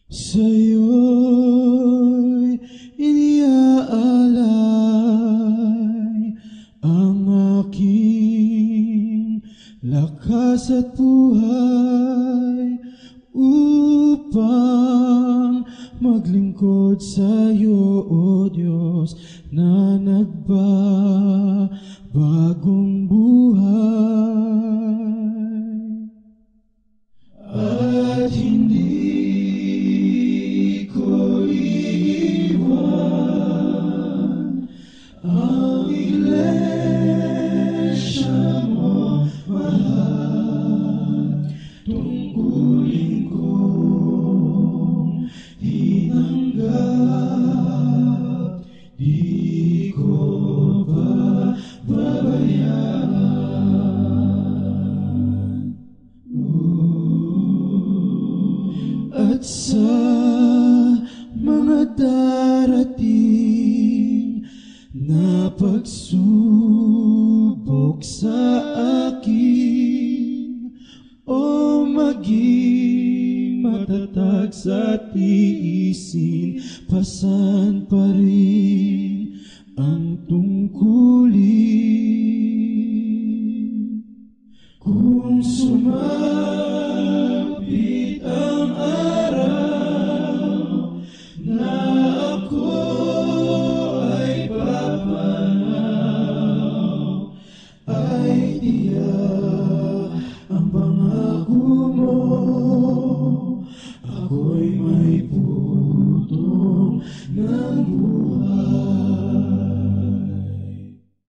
Sa'yo'y iniaalay ang aking lakas at buhay upang maglingkod sa'yo, O Diyos, na nagbabagong buhay. At hindi ko iiwan ang iglesia mo, mahal. Tungkulin kong tinanggap, di ko babayaan. At sa mga darating na pagsubok sa akin, o maging matatag sa tiisin, pasan pa rin ang tungkulin. Kung sumapit ang araw na ako ay papanaw, ay tiyak ang pangako mo, ako'y may putong ng buhay.